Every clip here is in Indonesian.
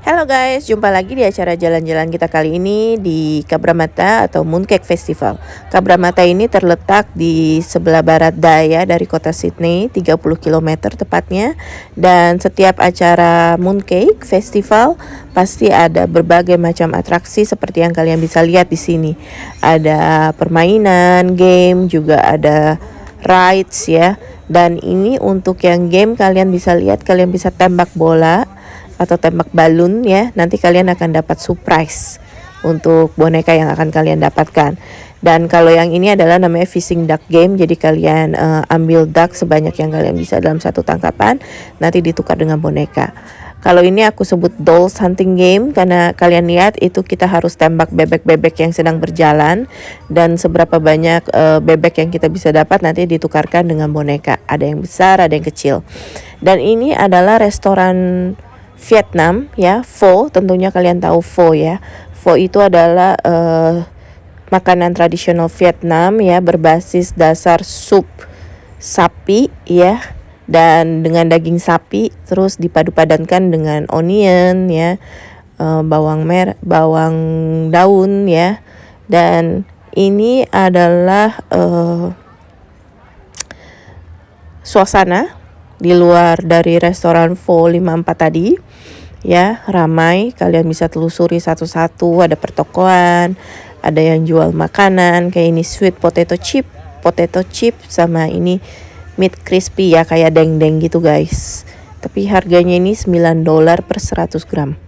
Halo guys, jumpa lagi di acara jalan-jalan kita kali ini di Cabramatta atau Mooncake Festival. Cabramatta ini terletak di sebelah barat daya dari kota Sydney, 30 km tepatnya. Dan setiap acara Mooncake Festival pasti ada berbagai macam atraksi seperti yang kalian bisa lihat di sini. Ada permainan, game, juga ada rides ya. Dan ini untuk yang game kalian bisa lihat, kalian bisa tembak bola atau tembak balon ya. Nanti kalian akan dapat surprise untuk boneka yang akan kalian dapatkan. Dan kalau yang ini adalah namanya fishing duck game. Jadi kalian ambil duck sebanyak yang kalian bisa dalam satu tangkapan, nanti ditukar dengan boneka. Kalau ini aku sebut dolls hunting game karena kalian lihat itu kita harus tembak bebek-bebek yang sedang berjalan, dan seberapa banyak bebek yang kita bisa dapat nanti ditukarkan dengan boneka. Ada yang besar, ada yang kecil. Dan ini adalah restoran Vietnam ya, pho. Tentunya kalian tahu pho ya. Pho itu adalah makanan tradisional Vietnam ya, berbasis dasar sup sapi ya, dan dengan daging sapi terus dipadu-padankan dengan onion ya, bawang merah, bawang daun ya. Dan ini adalah suasana di luar dari restoran pho 54 tadi ya, ramai. Kalian bisa telusuri satu-satu, ada pertokoan, ada yang jual makanan kayak ini sweet potato chip sama ini meat crispy ya, kayak deng-deng gitu guys. Tapi harganya ini $9 per 100 gram.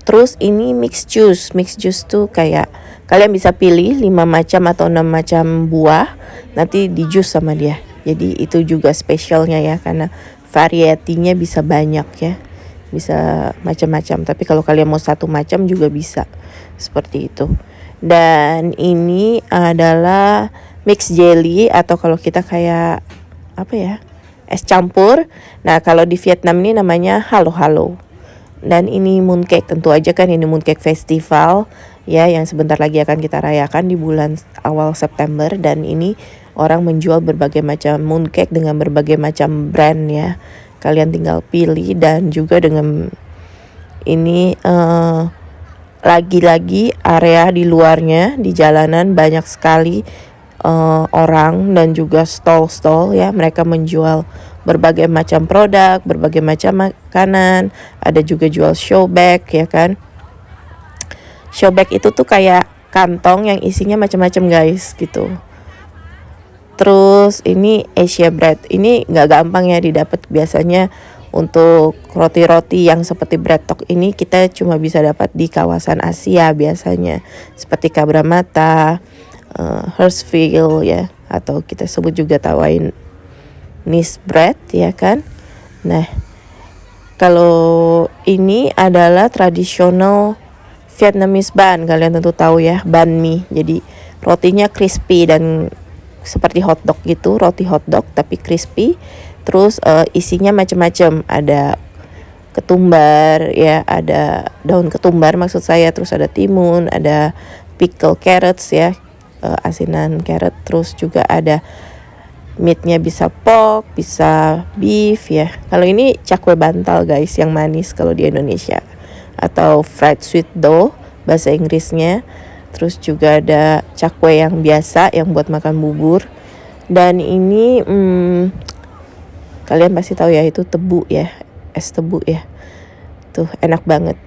Terus ini mixed juice tuh kayak kalian bisa pilih 5 macam atau 6 macam buah, nanti di jus sama dia. Jadi itu juga spesialnya ya, karena varietinya bisa banyak ya, bisa macam-macam. Tapi kalau kalian mau satu macam juga bisa, seperti itu. Dan ini adalah mix jelly atau kalau kita kayak apa ya, es campur. Nah kalau di Vietnam ini namanya halo-halo. Dan ini mooncake, tentu aja kan ini mooncake festival ya, yang sebentar lagi akan kita rayakan di bulan awal September. Dan ini orang menjual berbagai macam mooncake dengan berbagai macam brand ya. Kalian tinggal pilih. Dan juga dengan ini lagi-lagi area di luarnya, di jalanan banyak sekali orang dan juga stall-stall ya. Mereka menjual berbagai macam produk, berbagai macam makanan. Ada juga jual show bag ya kan. Show bag itu tuh kayak kantong yang isinya macam-macam guys gitu. Terus ini Asia bread. Ini nggak gampang ya didapat. Biasanya untuk roti-roti yang seperti bread talk ini kita cuma bisa dapat di kawasan Asia biasanya, seperti Cabramatta, Hurstville ya, atau kita sebut juga Tawain Nice bread ya kan. Nah kalau ini adalah tradisional Vietnamese bun, kalian tentu tahu ya, banh mi. Jadi rotinya crispy dan seperti hotdog gitu, roti hotdog tapi crispy. Terus isinya macam-macam, ada ketumbar ya, ada daun ketumbar maksud saya, terus ada timun, ada pickle carrots ya, asinan carrot. Terus juga ada meatnya, bisa pork, bisa beef ya. Kalau ini cakwe bantal guys, yang manis kalau di Indonesia, atau fried sweet dough bahasa Inggrisnya. Terus juga ada cakwe yang biasa yang buat makan bubur. Dan ini kalian pasti tahu ya, itu tebu ya, es tebu ya. Tuh enak banget.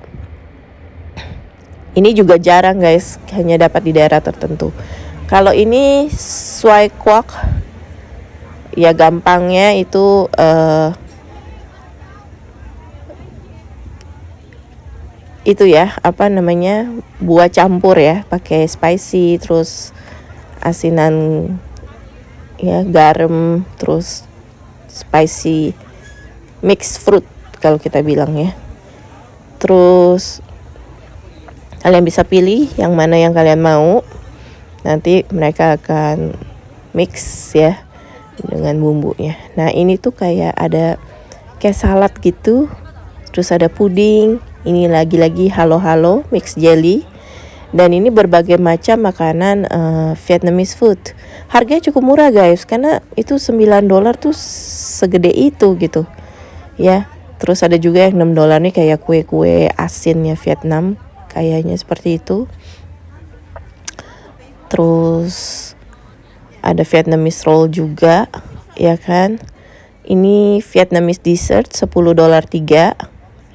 Ini juga jarang guys, hanya dapat di daerah tertentu. Kalau ini swai kwak ya, gampangnya itu ya, apa namanya, buah campur ya, pakai spicy, terus asinan ya, garam, terus spicy mixed fruit kalau kita bilang ya. Terus kalian bisa pilih yang mana yang kalian mau. Nanti mereka akan mix ya dengan bumbunya. Nah ini tuh kayak ada kayak salad gitu. Terus ada puding. Ini lagi-lagi halo-halo mix jelly. Dan ini berbagai macam makanan Vietnamese food. Harganya cukup murah guys, karena itu $9 tuh segede itu gitu ya. Terus ada juga yang $6 nih kayak kue-kue asin ya Vietnam, kayaknya seperti itu. Terus ada Vietnamese roll juga, ya kan. Ini Vietnamese dessert $10 3,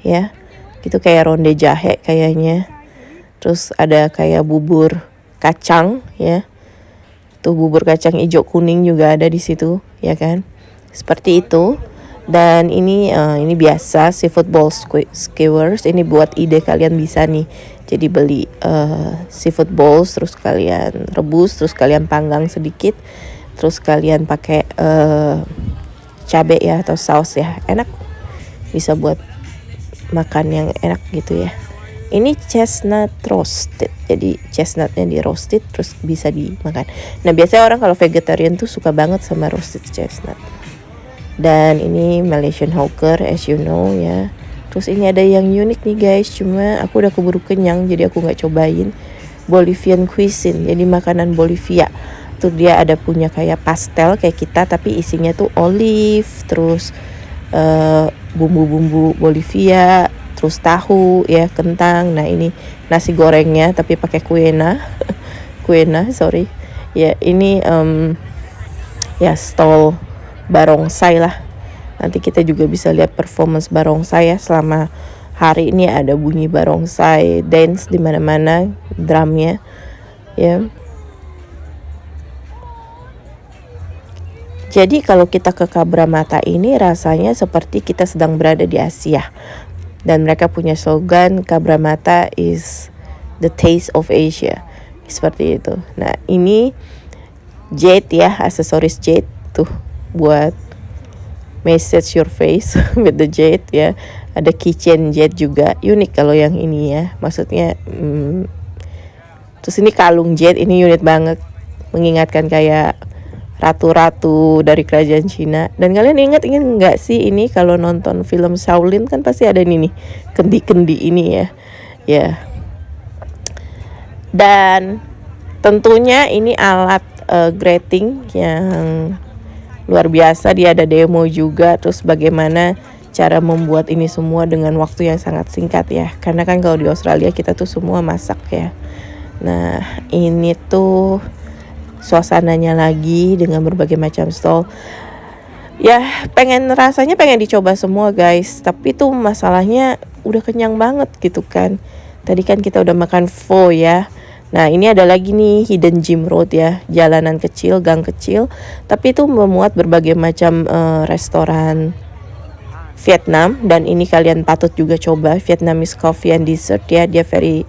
ya. Itu kayak ronde jahe kayaknya. Terus ada kayak bubur kacang, ya. Tuh bubur kacang hijau kuning juga ada di situ, ya kan. Seperti itu. Dan ini biasa seafood bowl skewers. Ini buat ide kalian bisa nih. Jadi beli seafood bowls, terus kalian rebus, terus kalian panggang sedikit, terus kalian pakai cabai ya atau saus ya, enak. Bisa buat makan yang enak gitu ya. Ini chestnut roasted, jadi chestnutnya di roasted terus bisa dimakan. Nah biasanya orang kalau vegetarian tuh suka banget sama roasted chestnut. Dan ini Malaysian hawker as you know ya. Terus ini ada yang unik nih guys, cuma aku udah keburu kenyang jadi aku nggak cobain. Bolivian cuisine, jadi makanan Bolivia. Tuh dia ada punya kayak pastel kayak kita tapi isinya tuh olive, terus bumbu-bumbu Bolivia, terus tahu ya, kentang. Nah ini nasi gorengnya tapi pakai quena. Quena, sorry. Ya ini ya stall barongsai lah. Nanti kita juga bisa lihat performance barongsai ya, selama hari ini ada bunyi barongsai dance di mana-mana, drumnya ya. Jadi kalau kita ke Cabramatta ini rasanya seperti kita sedang berada di Asia. Dan mereka punya slogan Cabramatta is the taste of Asia. Seperti itu. Nah, ini jade ya, aksesoris jade tuh buat message your face with the jade ya. Ada keychain jade juga, unik kalau yang ini ya. Maksudnya terus ini kalung jade, ini unik banget, mengingatkan kayak ratu-ratu dari kerajaan Cina. Dan kalian ingat nggak sih ini kalau nonton film Shaolin kan pasti ada ini nih, kendi-kendi ini ya. Ya. Dan tentunya ini alat grating yang luar biasa, dia ada demo juga, terus bagaimana cara membuat ini semua dengan waktu yang sangat singkat ya. Karena kan kalau di Australia kita tuh semua masak ya. Nah, ini tuh suasananya lagi dengan berbagai macam stall. Ya, rasanya pengen dicoba semua guys, tapi tuh masalahnya udah kenyang banget gitu kan. Tadi kan kita udah makan pho ya. Nah ini ada lagi nih Hidden Gym Road ya, jalanan kecil, gang kecil, tapi itu memuat berbagai macam restoran Vietnam. Dan ini kalian patut juga coba, Vietnamese coffee and dessert ya, dia very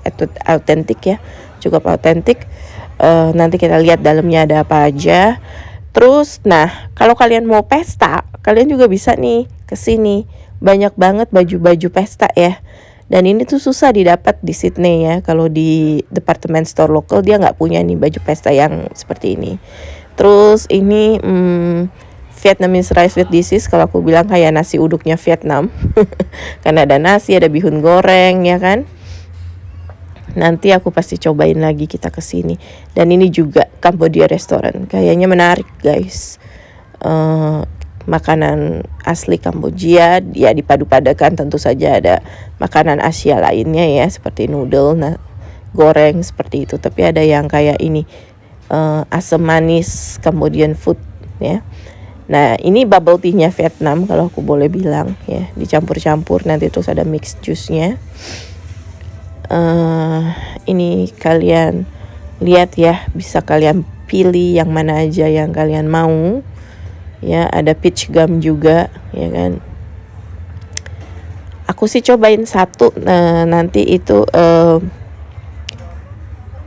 authentic ya, cukup authentic. Nanti kita lihat dalamnya ada apa aja. Terus nah kalau kalian mau pesta, kalian juga bisa nih kesini, banyak banget baju-baju pesta ya. Dan ini tuh susah didapat di Sydney ya. Kalau di department store lokal dia nggak punya nih baju pesta yang seperti ini. Terus ini Vietnamese rice with dishes, kalau aku bilang kayak nasi uduknya Vietnam. Karena ada nasi, ada bihun goreng ya kan. Nanti aku pasti cobain lagi kita kesini. Dan ini juga Cambodia Restaurant, kayaknya menarik guys. Makanan asli Kamboja ya dipadu-padakan, tentu saja ada makanan Asia lainnya ya, seperti noodle, goreng seperti itu. Tapi ada yang kayak ini asam manis Cambodian food ya. Nah ini bubble tea-nya Vietnam kalau aku boleh bilang ya, dicampur-campur nanti terus ada mix juice-nya. Ini kalian lihat ya, bisa kalian pilih yang mana aja yang kalian mau. Ya, ada peach gum juga, ya kan. Aku sih cobain satu, nanti itu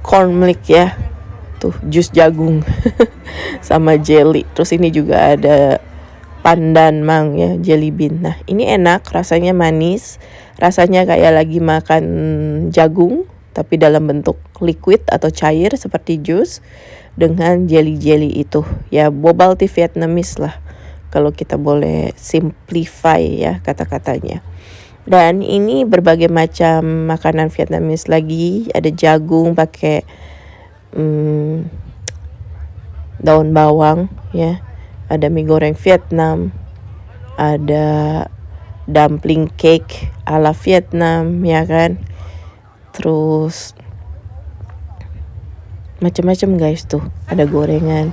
corn milk ya. Tuh, jus jagung sama jelly. Terus ini juga ada pandan mang ya, jelly bean. Nah, ini enak, rasanya manis. Rasanya kayak lagi makan jagung, tapi dalam bentuk liquid atau cair seperti jus. Dengan jelly-jelly itu ya, bubble tea Vietnamese lah kalau kita boleh simplify ya kata-katanya. Dan ini berbagai macam makanan Vietnamese lagi, ada jagung pakai daun bawang ya, ada mie goreng Vietnam, ada dumpling cake ala Vietnam ya kan, terus macam-macam guys, tuh ada gorengan.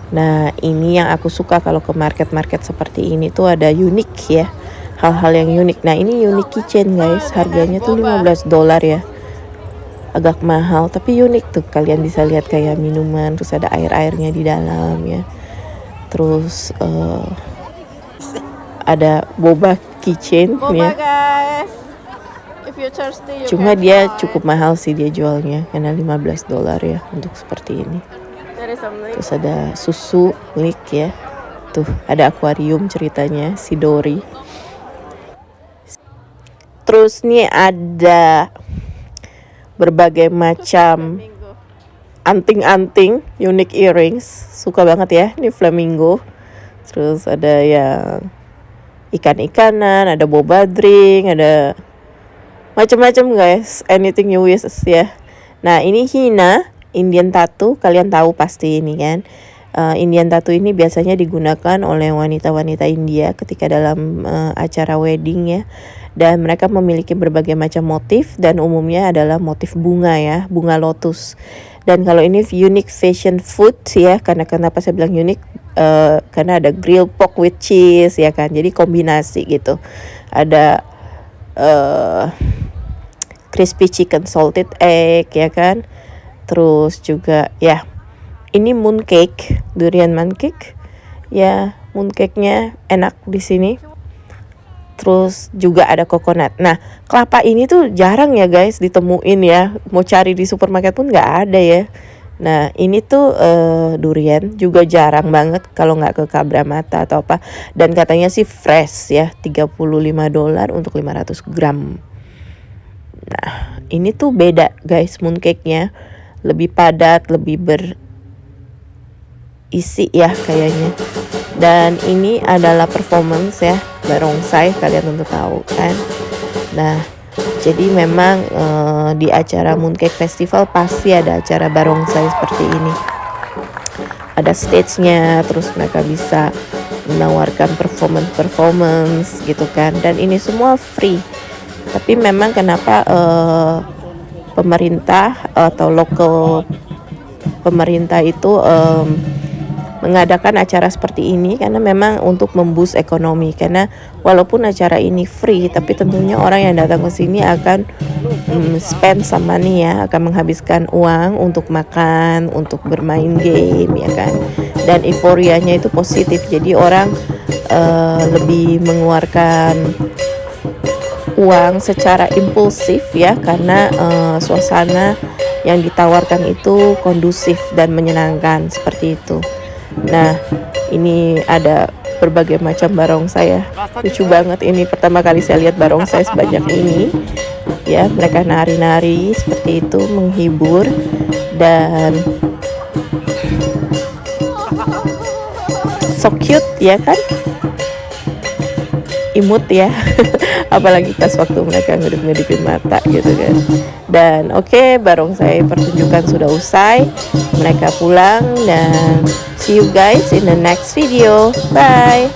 Nah ini yang aku suka kalau ke market-market seperti ini tuh ada unik ya, hal-hal yang unik. Nah ini unique kitchen guys, harganya tuh $15 ya, agak mahal tapi unik tuh. Kalian bisa lihat kayak minuman, terus ada air-airnya di dalam ya, terus ada boba kitchen ya. Guys, if you're thirsty, you Cuma can dia try. cukup mahal sih dia jualnya, karena $15 ya untuk seperti ini. There is some Terus ada susu milk ya, tuh ada akuarium ceritanya si Dory. Terus nih ada berbagai macam anting-anting, unique earrings, suka banget ya ini flamingo. Terus ada yang ikan-ikanan, ada boba drink, ada macam-macam guys, anything you wish ya. Nah ini Hina Indian tattoo, kalian tahu pasti ini kan. Indian tattoo ini biasanya digunakan oleh wanita-wanita India ketika dalam acara wedding ya, dan mereka memiliki berbagai macam motif dan umumnya adalah motif bunga ya, bunga lotus. Dan kalau ini unique fashion food ya, karena kenapa saya bilang unik, karena ada grilled pork with cheese ya kan, jadi kombinasi gitu. Ada crispy chicken salted egg ya kan, terus juga ya ini mooncake, durian mooncake ya, mooncake-nya enak di sini. Terus juga ada coconut. Nah kelapa ini tuh jarang ya guys ditemuin ya, mau cari di supermarket pun nggak ada ya. Nah ini tuh durian juga jarang banget kalau nggak ke Kabramata atau apa, dan katanya sih fresh ya, $35 untuk 500 gram. Nah ini tuh beda guys, mooncake-nya lebih padat, lebih berisi ya kayaknya. Dan ini adalah performance ya, barongsai, kalian tentu tahu kan. Nah jadi memang di acara Mooncake Festival pasti ada acara barongsai seperti ini. Ada stage-nya, terus mereka bisa menawarkan performance gitu kan, dan ini semua free. Tapi memang kenapa pemerintah atau local pemerintah itu mengadakan acara seperti ini, karena memang untuk memboost ekonomi. Karena walaupun acara ini free, tapi tentunya orang yang datang ke sini akan spend some money ya, akan menghabiskan uang untuk makan, untuk bermain game ya kan. Dan euforianya itu positif, jadi orang lebih mengeluarkan uang secara impulsif ya, karena suasana yang ditawarkan itu kondusif dan menyenangkan seperti itu. Nah ini ada berbagai macam barongsai ya, lucu banget. Ini pertama kali saya lihat barongsai sebanyak ini ya, mereka nari-nari seperti itu menghibur dan so cute ya kan, imut ya. Apalagi pas waktu mereka ngedip-ngedipin mata gitu kan. Dan oke, barongsai pertunjukan sudah usai, mereka pulang, dan see you guys in the next video. Bye.